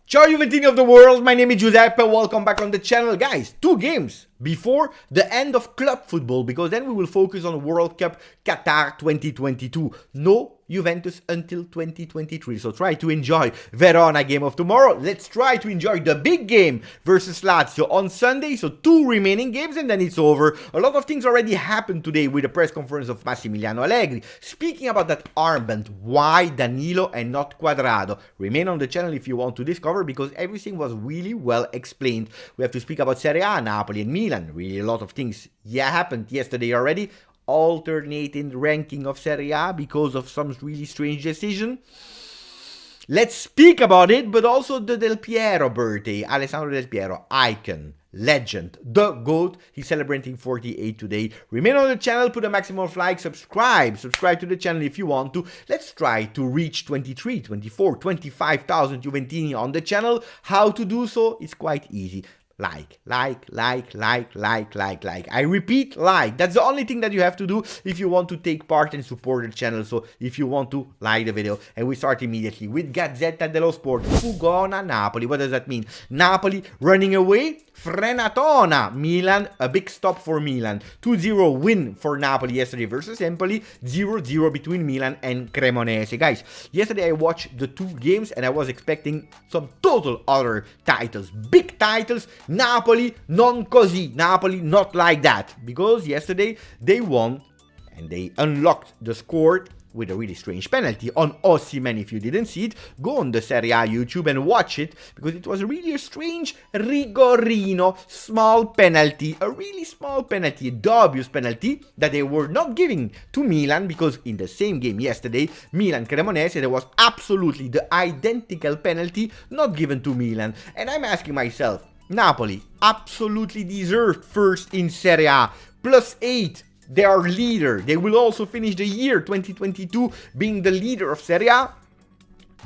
Ciao Juventini of the world, my name is Giuseppe, welcome back on the channel. Guys, 2 games before the end of club football, because then we will focus on World Cup Qatar 2022. No Juventus until 2023, so try to enjoy Verona game of tomorrow. Let's try to enjoy the big game versus Lazio on Sunday, so 2 remaining games and then it's over. A lot of things already happened today with the press conference of Massimiliano Allegri. Speaking about that armband, why Danilo and not Quadrado? Remain on the channel if you want to discover, because everything was really well explained. We have to speak about Serie A, Napoli and Milan. Really a lot of things happened yesterday already. Alternating ranking of Serie A because of some really strange decision. Let's speak about it, but also the Del Piero birthday. Alessandro Del Piero, icon, legend, the GOAT. He's celebrating 48 today. Remain on the channel, put a maximum of likes, subscribe to the channel if you want to. Let's try to reach 23, 24, 25,000 Juventini on the channel. How to do so? It's quite easy. Like. I repeat, like. That's the only thing that you have to do if you want to take part and support the channel. So if you want to like the video, and we start immediately with Gazzetta dello Sport. Fugona Napoli. What does that mean? Napoli running away. Frenatona. Milan, a big stop for Milan. 2-0 win for Napoli yesterday versus Empoli. 0-0 between Milan and Cremonese. Guys, yesterday I watched the 2 games and I was expecting some total other titles. Big titles. Napoli, non così. Napoli, not like that. Because yesterday they won and they unlocked the score with a really strange penalty on Osimhen. If you didn't see it, go on the Serie A YouTube and watch it, because it was really a strange rigorino, small penalty, a really small penalty, a dubious penalty that they were not giving to Milan, because in the same game yesterday, Milan-Cremonese, there was absolutely the identical penalty not given to Milan. And I'm asking myself, Napoli absolutely deserved first in Serie A, +8. They are leader. They will also finish the year 2022 being the leader of Serie A.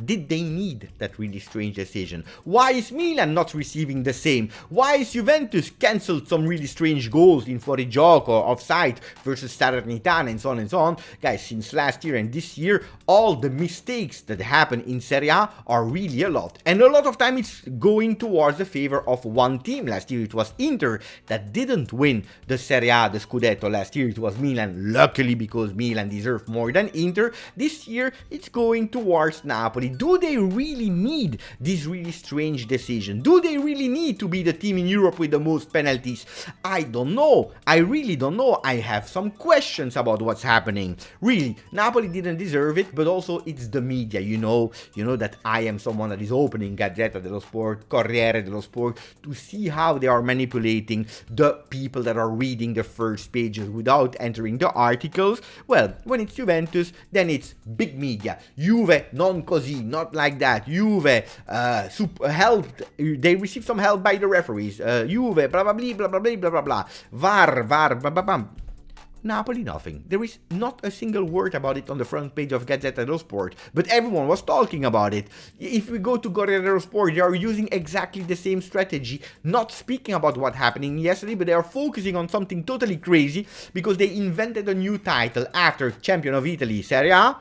Did they need that really strange decision? Why is Milan not receiving the same? Why is Juventus cancelled some really strange goals in fuorigioco, offside versus Salernitana, and so on and so on? Guys, since last year and this year, all the mistakes that happen in Serie A are really a lot. And a lot of time it's going towards the favor of one team. Last year it was Inter that didn't win the Serie A, the Scudetto. Last year it was Milan, luckily, because Milan deserved more than Inter. This year it's going towards Napoli. Do they really need this really strange decision? Do they really need to be the team in Europe with the most penalties? I don't know. I really don't know. I have some questions about what's happening. Really, Napoli didn't deserve it, but also it's the media. You know that I am someone that is opening Gazzetta dello Sport, Corriere dello Sport, to see how they are manipulating the people that are reading the first pages without entering the articles. Well, when it's Juventus, then it's big media. Juve, non così. Not like that. Juve helped. They received some help by the referees. Juve, blah blah blah blah blah blah blah blah. VAR, blah blah blah. Napoli, nothing. There is not a single word about it on the front page of Gazzetta dello Sport, but everyone was talking about it. If we go to Corriere dello Sport, they are using exactly the same strategy, not speaking about what happened yesterday, but they are focusing on something totally crazy, because they invented a new title after Champion of Italy, Serie A.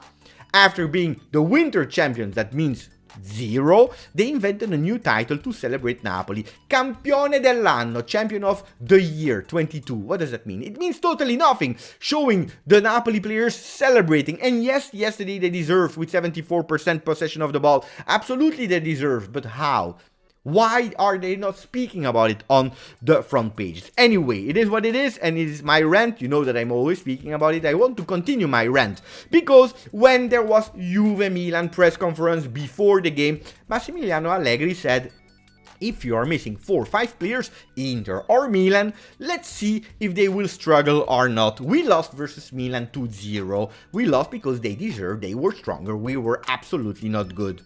After being the winter champions, that means 0, they invented a new title to celebrate Napoli. Campione dell'anno, champion of the year 22. What does that mean? It means totally nothing, showing the Napoli players celebrating. And yes, yesterday they deserved with 74% possession of the ball. Absolutely they deserved, but how? Why are they not speaking about it on the front pages? Anyway, it is what it is, and it is my rant. You know that I'm always speaking about it. I want to continue my rant, because when there was Juve-Milan press conference before the game, Massimiliano Allegri said, if you are missing 4 or 5 players, Inter or Milan, let's see if they will struggle or not. We lost versus Milan 2-0. We lost because they deserved, they were stronger, we were absolutely not good.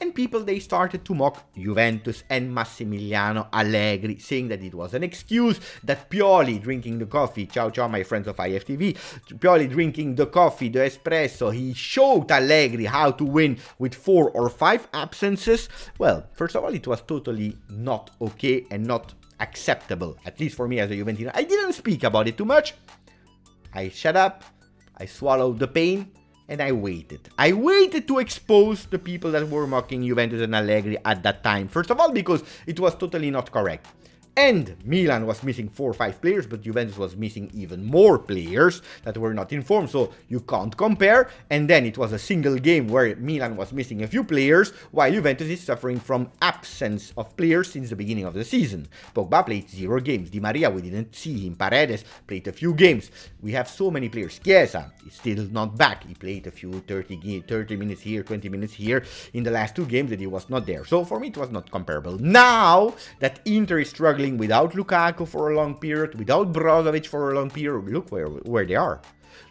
And people, they started to mock Juventus and Massimiliano Allegri, saying that it was an excuse, that Pioli drinking the coffee, ciao ciao my friends of IFTV, Pioli drinking the coffee, the espresso, he showed Allegri how to win with 4 or 5 absences. Well, first of all, it was totally not okay and not acceptable, at least for me as a Juventino. I didn't speak about it too much. I shut up, I swallowed the pain, and I waited. I waited to expose the people that were mocking Juventus and Allegri at that time. First of all, because it was totally not correct. And Milan was missing 4 or 5 players, but Juventus was missing even more players that were not informed, so you can't compare. And then it was a single game where Milan was missing a few players, while Juventus is suffering from absence of players since the beginning of the season. Pogba played 0 games. Di Maria, we didn't see him. Paredes played a few games. We have so many players. Chiesa is still not back. He played a few 30 minutes here, 20 minutes here in the last 2 games that he was not there. So for me, it was not comparable. Now that Inter is struggling without Lukaku for a long period, without Brozovic for a long period, look where they are.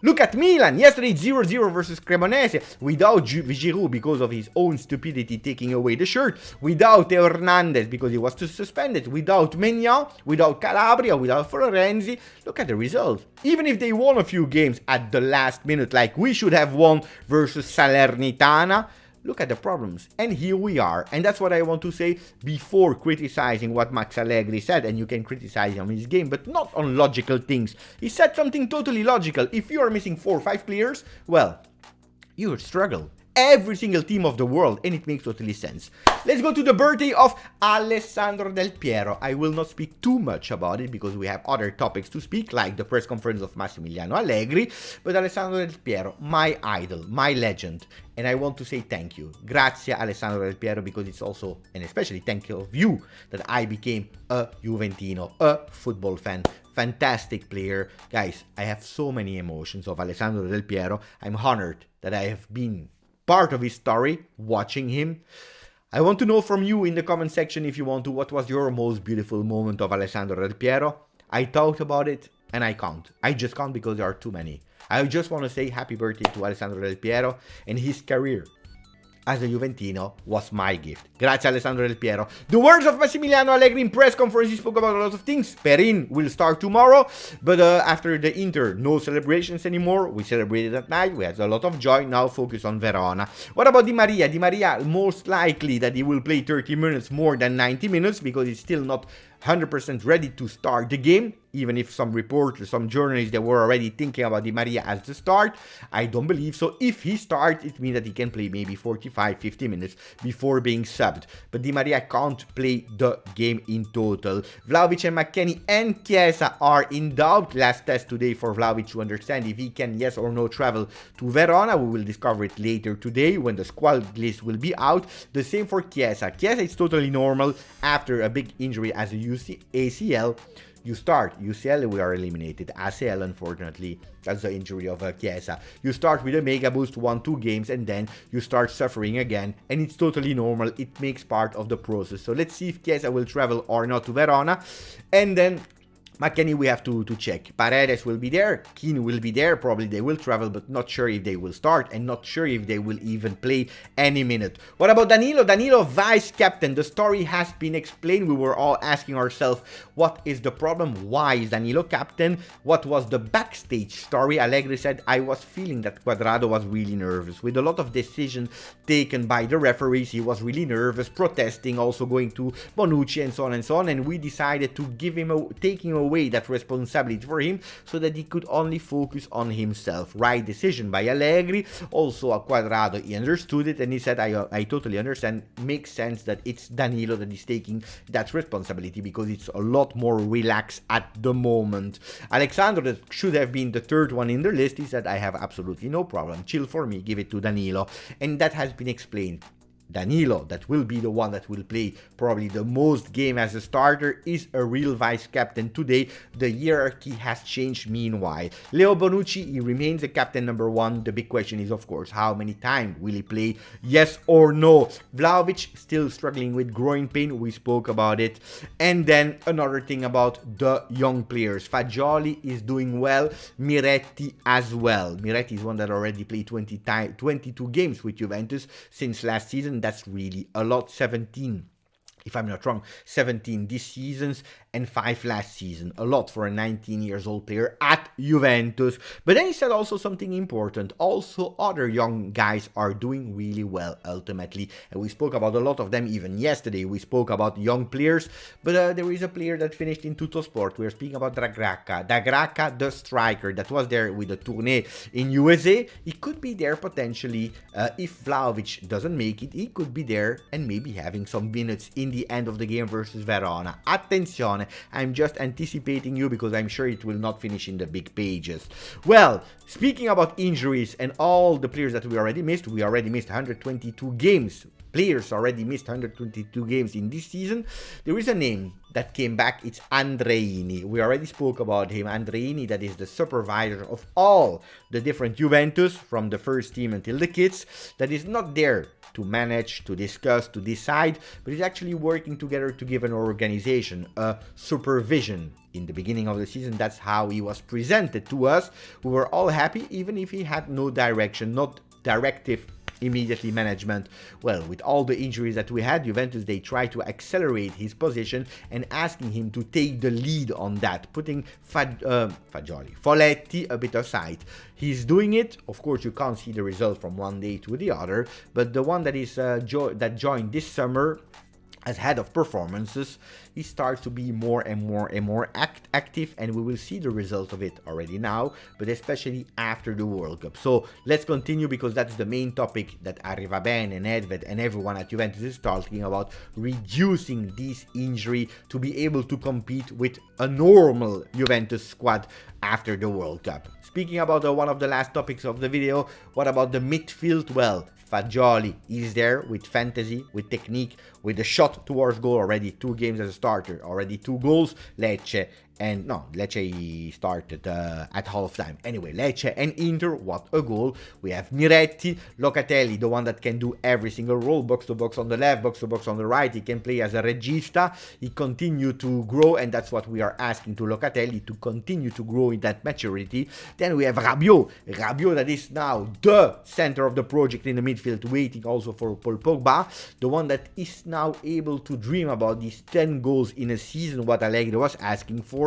Look at Milan, yesterday 0-0 versus Cremonese, without Giroud because of his own stupidity taking away the shirt, without Hernandez because he was suspended, without Maignan, without Calabria, without Florenzi. Look at the results. Even if they won a few games at the last minute, like we should have won versus Salernitana, look at the problems, and here we are. And that's what I want to say before criticizing what Max Allegri said. And you can criticize him on his game, but not on logical things. He said something totally logical. If you are missing 4 or 5 players, well, you would struggle. Every single team of the world, and it makes totally sense. Let's go to the birthday of Alessandro Del Piero. I will not speak too much about it because we have other topics to speak, like the press conference of Massimiliano Allegri, but Alessandro Del Piero, my idol, my legend, and I want to say thank you. Grazie Alessandro Del Piero, because it's also, and especially thank you of you, that I became a Juventino, a football fan. Fantastic player. Guys, I have so many emotions of Alessandro Del Piero. I'm honored that I have been part of his story, watching him. I want to know from you in the comment section, if you want to, what was your most beautiful moment of Alessandro Del Piero. I thought about it and I can't. I just can't because there are too many. I just want to say happy birthday to Alessandro Del Piero, and his career as a Juventino was my gift. Grazie Alessandro Del Piero. The words of Massimiliano Allegri in press conference, he spoke about a lot of things. Perin will start tomorrow, but after the Inter, no celebrations anymore. We celebrated at night, we had a lot of joy. Now focus on Verona. What about Di Maria? Di Maria, most likely that he will play 30 minutes more than 90 minutes because he's still not 100% ready to start the game, even if some reporters, some journalists, they were already thinking about Di Maria as the start. I don't believe so. If he starts, it means that he can play maybe 45, 50 minutes before being subbed. But Di Maria can't play the game in total. Vlahovic and McKennie and Chiesa are in doubt. Last test today for Vlahovic to understand if he can, yes or no, travel to Verona. We will discover it later today when the squad list will be out. The same for Chiesa. Chiesa is totally normal after a big injury as a ACL. You start UCL, we are eliminated. ACL, unfortunately, that's the injury of Chiesa. You start with a mega boost 1-2 games, and then you start suffering again, and it's totally normal. It makes part of the process. So let's see if Chiesa will travel or not to Verona, and then McKennie we have to check. Paredes will be there, Keane will be there, probably they will travel, but not sure if they will start, and not sure if they will even play any minute. What about Danilo? Danilo, vice captain. The story has been explained. We were all asking ourselves, what is the problem? Why is Danilo captain? What was the backstage story? Allegri said, I was feeling that Cuadrado was really nervous. With a lot of decisions taken by the referees, he was really nervous, protesting, also going to Bonucci and so on, and we decided to give him taking away that responsibility for him so that he could only focus on himself. Right decision by Allegri. Also, Cuadrado, he understood it and he said, I totally understand. Makes sense that it's Danilo that is taking that responsibility because it's a lot more relaxed at the moment. Alessandro, that should have been the third one in the list, he said, I have absolutely no problem. Chill for me, give it to Danilo. And that has been explained. Danilo, that will be the one that will play probably the most game as a starter, is a real vice captain today. The hierarchy has changed meanwhile. Leo Bonucci, he remains the captain number 1. The big question is, of course, how many times will he play? Yes or no? Vlahovic still struggling with groin pain. We spoke about it. And then another thing about the young players. Fagioli is doing well. Miretti as well. Miretti is one that already played 22 games with Juventus since last season. That's really a lot. 17, if I'm not wrong, 17 this seasons. and 5 last season. A lot for a 19 years old player at Juventus. But then he said also something important. Also, other young guys are doing really well ultimately. And we spoke about a lot of them even yesterday. We spoke about young players. But there is a player that finished in Tuttosport. We're speaking about Dragracca. Dragracca, the striker that was there with the tournée in USA. He could be there potentially if Vlahovic doesn't make it. He could be there and maybe having some minutes in the end of the game versus Verona. Attenzione, I'm just anticipating you because I'm sure it will not finish in the big pages. Well, speaking about injuries and all the players that we already missed 122 games. Players already missed 122 games in this season. There is a name that came back. It's Andreini. We already spoke about him. Andreini, that is the supervisor of all the different Juventus, from the first team until the kids, that is not there to manage, to discuss, to decide, but is actually working together to give an organization, a supervision. In the beginning of the season, that's how he was presented to us. We were all happy, even if he had no direction, not directive immediately management. Well, with all the injuries that we had, Juventus, they tried to accelerate his position and asking him to take the lead on that, putting Folletti a bit aside. He's doing it. Of course, you can't see the result from one day to the other, but the one that is that joined this summer as head of performances, he starts to be more and more active, and we will see the results of it already now, but especially after the World Cup. So let's continue, because that's the main topic that Arrivabene and Nedved and everyone at Juventus is talking about, reducing this injury to be able to compete with a normal Juventus squad after the World Cup. Speaking about one of the last topics of the video, what about the midfield? Well, Fagioli is there with fantasy, with technique, with the shot towards goal. Already 2 games as a starter, already 2 goals. Lecce started at half-time. Anyway, Lecce and Inter, what a goal. We have Miretti, Locatelli, the one that can do every single role, box to box on the left, box to box on the right. He can play as a regista. He continue to grow, and that's what we are asking to Locatelli, to continue to grow in that maturity. Then we have Rabiot, that is now the center of the project in the midfield, waiting also for Paul Pogba, the one that is now able to dream about these 10 goals in a season, what Allegri was asking for.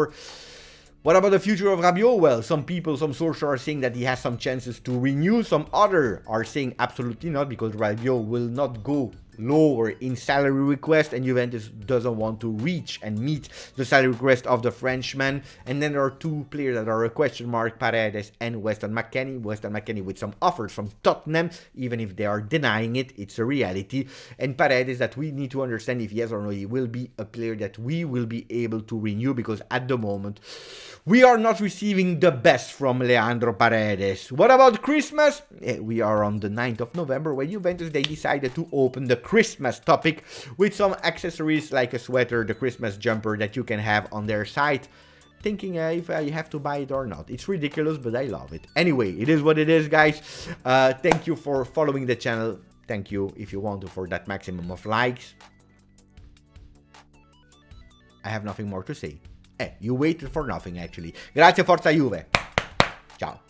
What about the future of Rabiot? Well, some sources are saying that he has some chances to renew. Some other are saying absolutely not, because Rabiot will not go lower in salary request, and Juventus doesn't want to reach and meet the salary request of the Frenchman. And then there are 2 players that are a question mark, Paredes and Weston McKennie. Weston McKennie with some offers from Tottenham, even if they are denying it, it's a reality. And Paredes, that we need to understand if yes or no he will be a player that we will be able to renew, because at the moment we are not receiving the best from Leandro Paredes. What about Christmas? We are on the 9th of November, when Juventus, they decided to open the Christmas topic with some accessories like a sweater, the Christmas jumper that you can have on their site. Thinking if you have to buy it or not. It's ridiculous, but I love it. Anyway, it is what it is, guys. Thank you for following the channel. Thank you, if you want to, for that maximum of likes. I have nothing more to say. You waited for nothing, actually. Grazie, Forza Juve. Ciao.